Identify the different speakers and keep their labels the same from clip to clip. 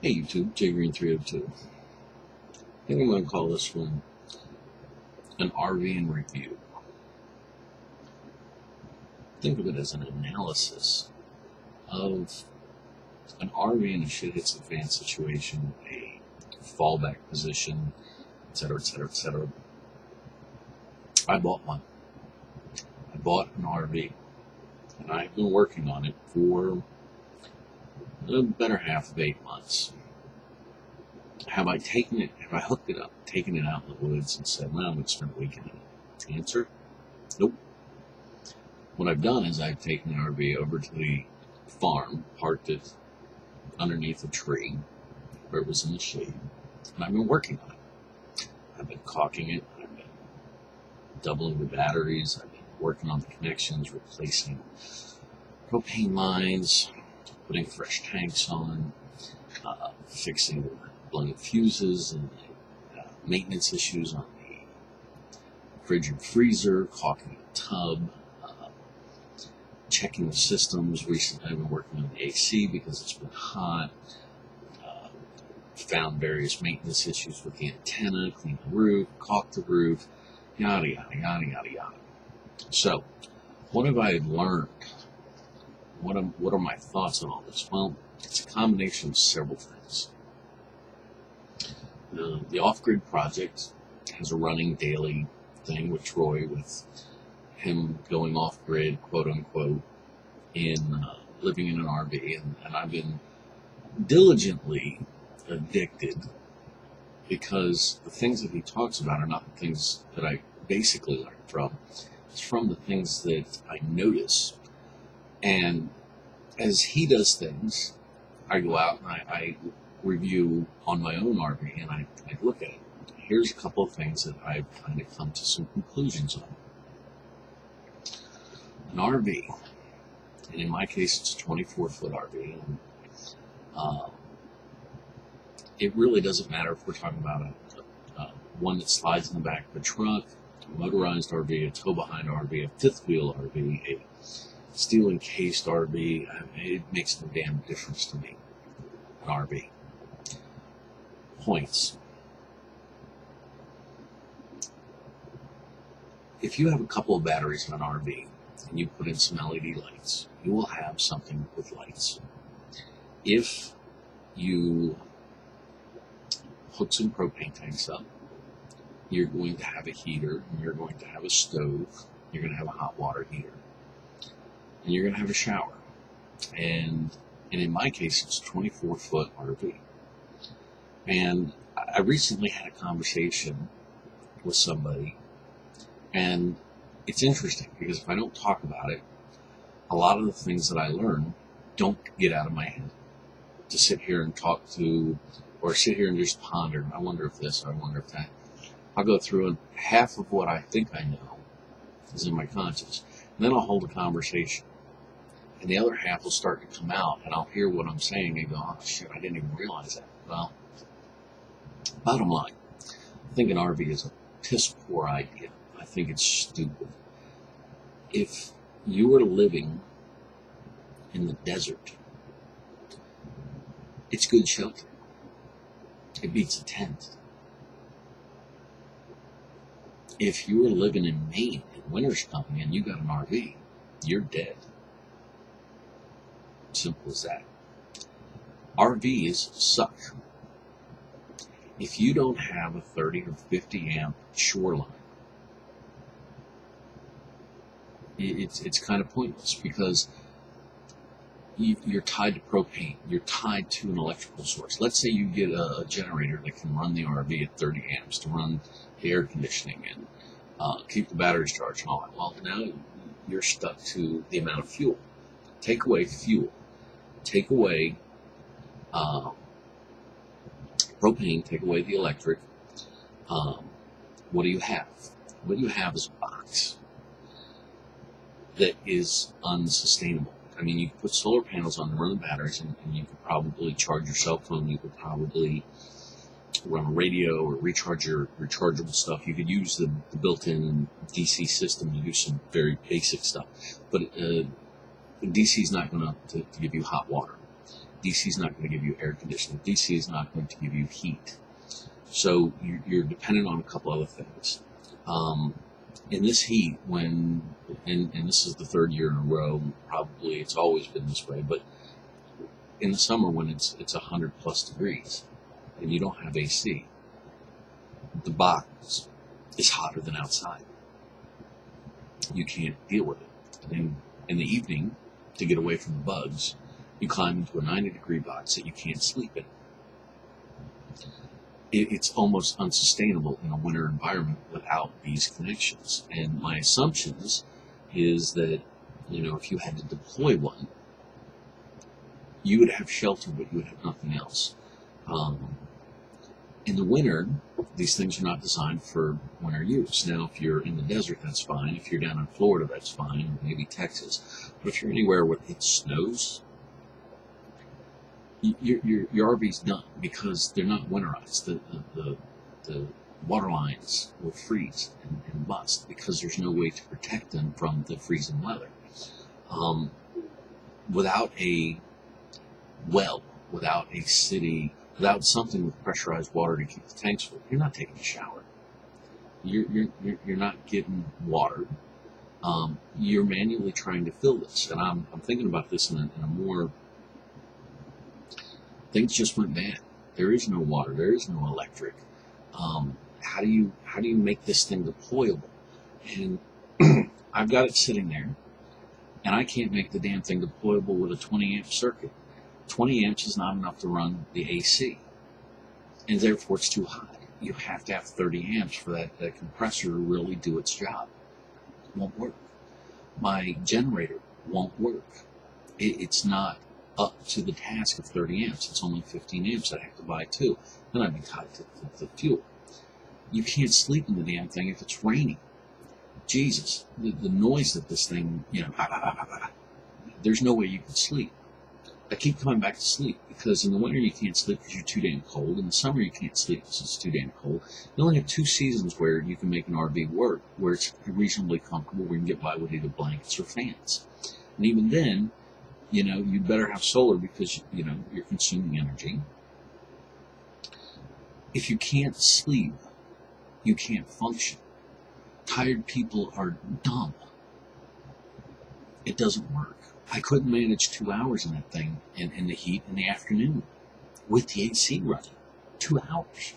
Speaker 1: Hey YouTube, jgreen302. I think I'm going to call this one an RV in review. Think of it as an analysis of an RV in a shit hits the fan situation, a fallback position, etc., etc., etc. I bought one. I bought an RV, and I've been working on it for the better half of 8 months. Have I hooked it up, taken it out in the woods and said, well, I'm going to spend a weekend in it? Answer, nope. What I've done is I've taken the RV over to the farm, parked it underneath a tree where it was in the shade, and I've been working on it. I've been caulking it, I've been doubling the batteries, I've been working on the connections, replacing propane lines, putting fresh tanks on, fixing blended fuses and maintenance issues on the fridge and freezer, caulking the tub, checking the systems. Recently I've been working on the AC because it's been hot. Found various maintenance issues with the antenna, cleaned the roof, caulked the roof, yada, yada, yada, yada, yada. So, what have I learned? What are my thoughts on all this? Well, it's a combination of several things. The off-grid project has a running daily thing with Troy, with him going off-grid, quote-unquote, in living in an RV, and I've been diligently addicted because the things that he talks about are not the things that I basically learned from. It's from the things that I notice. And as he does things, I go out and I review on my own RV and I look at it. Here's a couple of things that I've kind of come to some conclusions on. An RV, and in my case it's a 24-foot RV, and it really doesn't matter if we're talking about one that slides in the back of a truck, a motorized RV, a tow-behind RV, a fifth-wheel RV, a steel-encased RV. It makes no damn difference to me. An RV. Points. If you have a couple of batteries in an RV and you put in some LED lights, you will have something with lights. If you hook some propane tanks up, you're going to have a heater, and you're going to have a stove, you're going to have a hot water heater, and you're going to have a shower. And in my case, it's a 24-foot RV. And I recently had a conversation with somebody, and it's interesting because if I don't talk about it, a lot of the things that I learn don't get out of my head. To sit here and talk to, or sit here and just ponder, I wonder if this, or I wonder if that. I'll go through, and half of what I think I know is in my conscious. And then I'll hold a conversation. And the other half will start to come out, and I'll hear what I'm saying and go, oh shit, I didn't even realize that. Well, bottom line, I think an RV is a piss poor idea. I think it's stupid. If you are living in the desert, it's good shelter. It beats a tent. If you are living in Maine and winter's coming and you got an RV, you're dead. Simple as that. RVs suck. If you don't have a 30 or 50 amp shoreline, it's kind of pointless because you're tied to propane. You're tied to an electrical source. Let's say you get a generator that can run the RV at 30 amps to run the air conditioning and keep the batteries charged and all that. Well, now you're stuck to the amount of fuel. Take away fuel. Take away propane. Take away the electric. What do you have? What you have is a box that is unsustainable. I mean, you could put solar panels on to run the batteries, and you could probably charge your cell phone. You could probably run a radio or recharge your rechargeable stuff. You could use the built-in DC system to do some very basic stuff. But DC is not going to give you hot water. DC is not going to give you air conditioning. DC is not going to give you heat. So you're dependent on a couple other things. In this heat, and this is the third year in a row, probably it's always been this way, but in the summer when it's 100 plus degrees and you don't have AC, the box is hotter than outside. You can't deal with it. And then in the evening, to get away from the bugs, you climb into a 90-degree box that you can't sleep in. It's almost unsustainable in a winter environment without these connections. And my assumptions is that, if you had to deploy one, you would have shelter, but you would have nothing else. In the winter, these things are not designed for winter use. Now, if you're in the desert, that's fine. If you're down in Florida, that's fine. Maybe Texas. But if you're anywhere where it snows, your RV's done because they're not winterized. The water lines will freeze and bust because there's no way to protect them from the freezing weather. Without a well, without a city, without something with pressurized water to keep the tanks full, you're not taking a shower. You're not getting water. You're manually trying to fill this, and I'm thinking about this in a more. Things just went bad. There is no water. There is no electric. How do you make this thing deployable? And I've got it sitting there, and I can't make the damn thing deployable with a 20 amp circuit. 20 amps is not enough to run the AC, and therefore it's too high. You have to have 30 amps for that compressor to really do its job. It won't work. My generator won't work. It's not up to the task of 30 amps. It's only 15 amps. I'd have to buy two. Then I'd be tied to the fuel. You can't sleep in the damn thing if it's raining. Jesus, the noise that this thing, there's no way you can sleep. I keep coming back to sleep because in the winter you can't sleep because you're too damn cold. In the summer you can't sleep because it's too damn cold. You only have 2 seasons where you can make an RV work, where it's reasonably comfortable, where you can get by with either blankets or fans. And even then, you'd better have solar because, you're consuming energy. If you can't sleep, you can't function. Tired people are dumb. It doesn't work. I couldn't manage 2 hours in that thing in the heat in the afternoon with the AC running. 2 hours.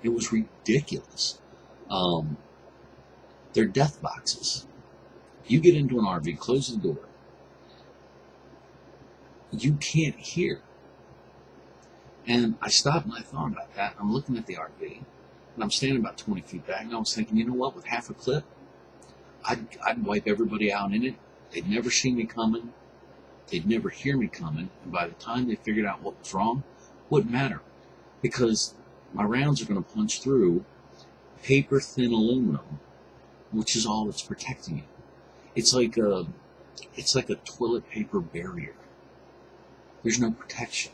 Speaker 1: It was ridiculous. They're death boxes. You get into an RV, close the door. You can't hear. And I stopped and I thought about that. I'm looking at the RV, and I'm standing about 20 feet back, and I was thinking, you know what, with half a clip, I'd wipe everybody out in it. They'd never see me coming. They'd never hear me coming. And by the time they figured out what was wrong, wouldn't matter. Because my rounds are going to punch through paper-thin aluminum, which is all that's protecting you. It's like a toilet paper barrier. There's no protection.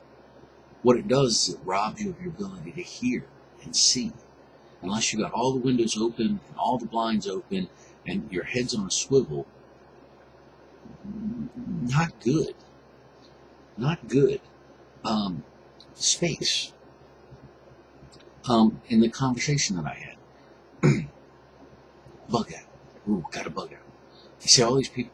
Speaker 1: What it does is it robs you of your ability to hear and see. Unless you got all the windows open and all the blinds open and your head's on a swivel, not good. Not good. Space. In the conversation that I had, bug out. Ooh, got a bug out. You see all these people,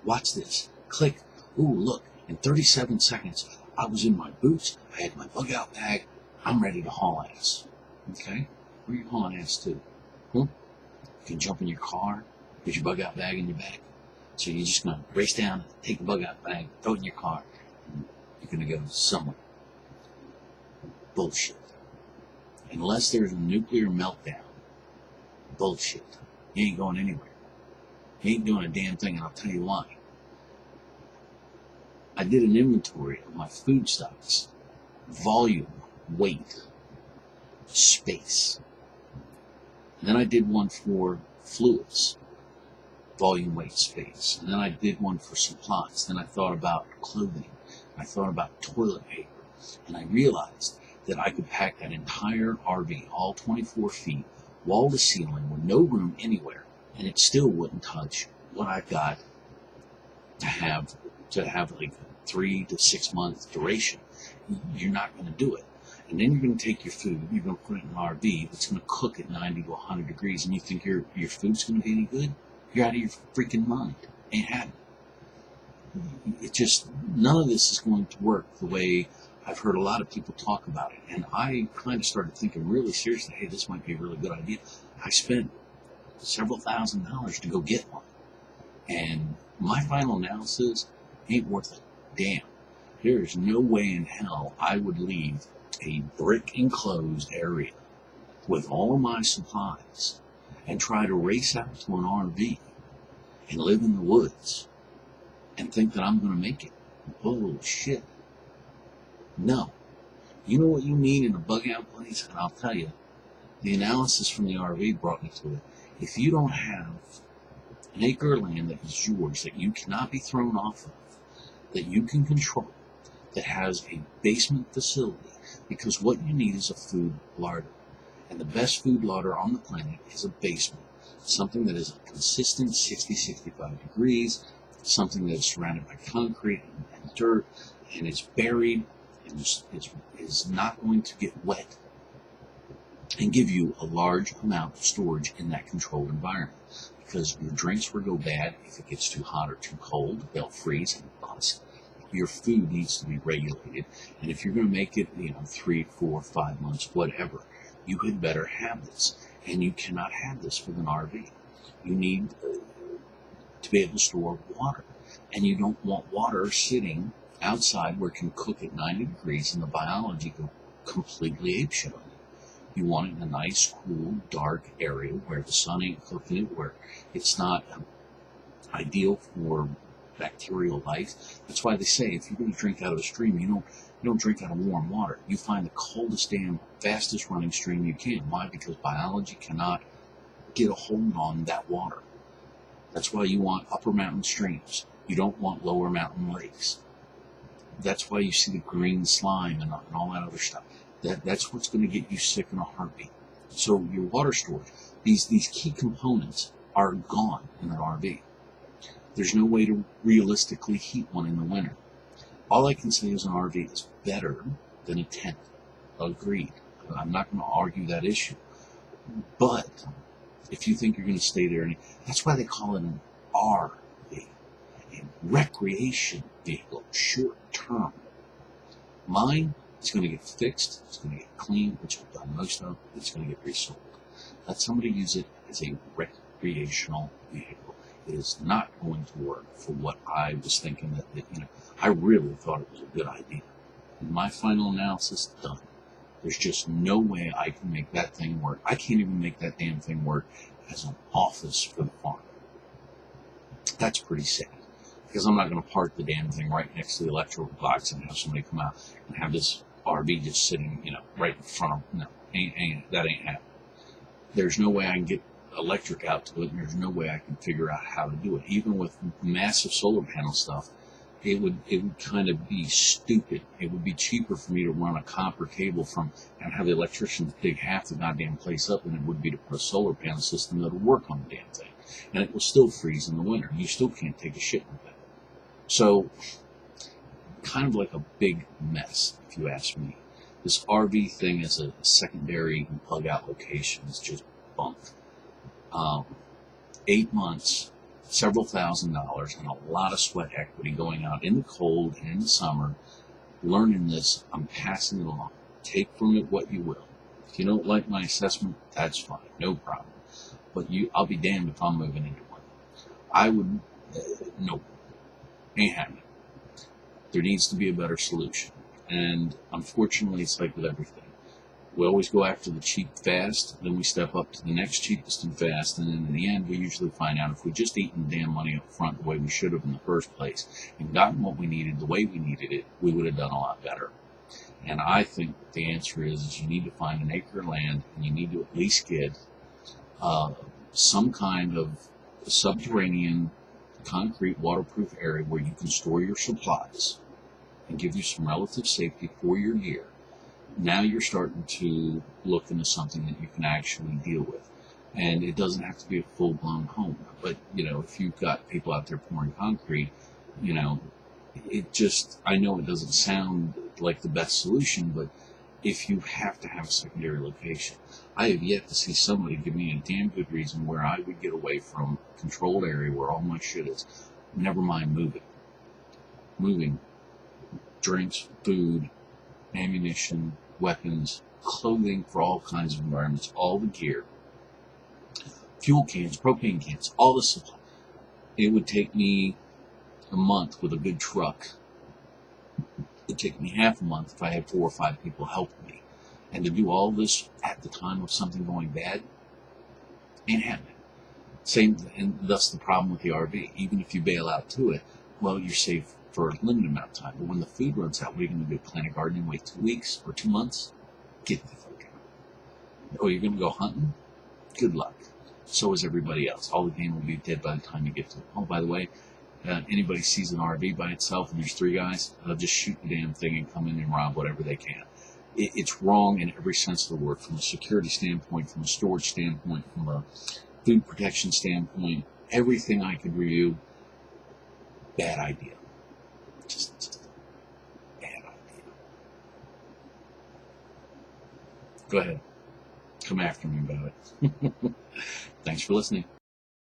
Speaker 1: watch this, click, ooh, look, in 37 seconds, I was in my boots, I had my bug out bag, I'm ready to haul ass. Okay? Where are you hauling ass to? You can jump in your car, put your bug out bag in your back. So you're just going to race down, take the bug out bag, throw it in your car, and you're going to go somewhere. Bullshit. Unless there's a nuclear meltdown, bullshit. You ain't going anywhere. You ain't doing a damn thing, and I'll tell you why. I did an inventory of my food stocks. Volume, weight, space. And then I did one for fluids. Volume, weight, space. And then I did one for supplies. Then I thought about clothing. I thought about toilet paper. And I realized that I could pack that entire RV, all 24 feet, wall to ceiling, with no room anywhere, and it still wouldn't touch what I've got to have like 3 to 6 month duration, you're not going to do it. And then you're going to take your food, you're going to put it in an RV that's going to cook at 90 to 100 degrees, and you think your food's going to be any good? You're out of your freaking mind. Ain't happening. It just, none of this is going to work the way I've heard a lot of people talk about it. And I kind of started thinking really seriously, hey, this might be a really good idea. I spent several $1,000s to go get one. And my final analysis ain't worth a damn. There is no way in hell I would leave a brick enclosed area with all of my supplies and try to race out to an RV and live in the woods and think that I'm going to make it. Bullshit. No. You know what you need in a bug out place? And I'll tell you, the analysis from the RV brought me to it. If you don't have an acre of land that is yours, that you cannot be thrown off of, that you can control, that has a basement facility, because what you need is a food larder. And the best food larder on the planet is a basement. Something that is a consistent 60, 65 degrees, something that is surrounded by concrete and dirt, and it's buried, and is not going to get wet, and give you a large amount of storage in that controlled environment. Because your drinks will go bad if it gets too hot or too cold. They'll freeze and bust. Your food needs to be regulated. And if you're going to make it, 3, 4, 5 months, whatever, you had better have this. And you cannot have this with an RV. You need to be able to store water. And you don't want water sitting outside where it can cook at 90 degrees and the biology go completely apeshit on you. You want it in a nice, cool, dark area where the sun ain't cooking it, where it's not ideal for bacterial life. That's why they say if you're going to drink out of a stream, you don't drink out of warm water. You find the coldest damn, fastest running stream you can. Why? Because biology cannot get a hold on that water. That's why you want upper mountain streams. You don't want lower mountain lakes. That's why you see the green slime and all that other stuff. That's what's going to get you sick in a heartbeat. So your water storage, these key components are gone in an RV. There's no way to realistically heat one in the winter. All I can say is an RV is better than a tent. Agreed. I'm not going to argue that issue. But if you think you're going to stay there, that's why they call it an RV, a recreation vehicle, short term. Mine, it's going to get fixed, it's going to get cleaned, which I've done most of, it's going to get resold. Let somebody use it as a recreational vehicle. It is not going to work for what I was thinking that I really thought it was a good idea. In my final analysis, done. There's just no way I can make that thing work. I can't even make that damn thing work as an office for the farm. That's pretty sad. Because I'm not going to park the damn thing right next to the electrical box and have somebody come out and have this RV just sitting, right in front of them. No, that ain't happening. There's no way I can get electric out to it, and there's no way I can figure out how to do it. Even with massive solar panel stuff, it would kind of be stupid. It would be cheaper for me to run a copper cable and have the electricians dig half the goddamn place up than it would be to put a solar panel system that would work on the damn thing. And it will still freeze in the winter. You still can't take a shit with that. So, kind of like a big mess, if you ask me. This RV thing as a secondary bug-out location is just bunk. 8 months, several $1,000s, and a lot of sweat equity going out in the cold and in the summer, learning this. I'm passing it along. Take from it what you will. If you don't like my assessment, that's fine, no problem. But I'll be damned if I'm moving into one. I would, no, ain't happening. There needs to be a better solution. And unfortunately, it's like with everything. We always go after the cheap fast, then we step up to the next cheapest and fast, and then in the end, we usually find out if we just eaten the damn money up front the way we should have in the first place and gotten what we needed the way we needed it, we would have done a lot better. And I think the answer is you need to find an acre of land, and you need to at least get some kind of subterranean concrete waterproof area where you can store your supplies and give you some relative safety for your gear. Now you're starting to look into something that you can actually deal with. And it doesn't have to be a full-blown home. But, if you've got people out there pouring concrete, It just, I know it doesn't sound like the best solution, but if you have to have a secondary location, I have yet to see somebody give me a damn good reason where I would get away from a controlled area where all my shit is. Never mind moving drinks, food, ammunition, weapons, clothing for all kinds of environments, all the gear, fuel cans, propane cans, all the supply. It would take me a month with a good truck. It'd take me half a month if I had 4 or 5 people helping me. And to do all this at the time of something going bad ain't happening. Same, and thus the problem with the RV. Even if you bail out to it, well, you're safe for a limited amount of time. But when the food runs out, what are you going to do? Plant a garden and wait 2 weeks or 2 months? Get the fuck out. Oh, you're going to go hunting? Good luck. So is everybody else. All the game will be dead by the time you get to it. Oh, by the way, anybody sees an RV by itself and there's 3 guys, they'll just shoot the damn thing and come in and rob whatever they can. It's wrong in every sense of the word, from a security standpoint, from a storage standpoint, from a food protection standpoint. Everything I could review, bad idea. Just bad idea. Go ahead. Come after me about it. Thanks for listening.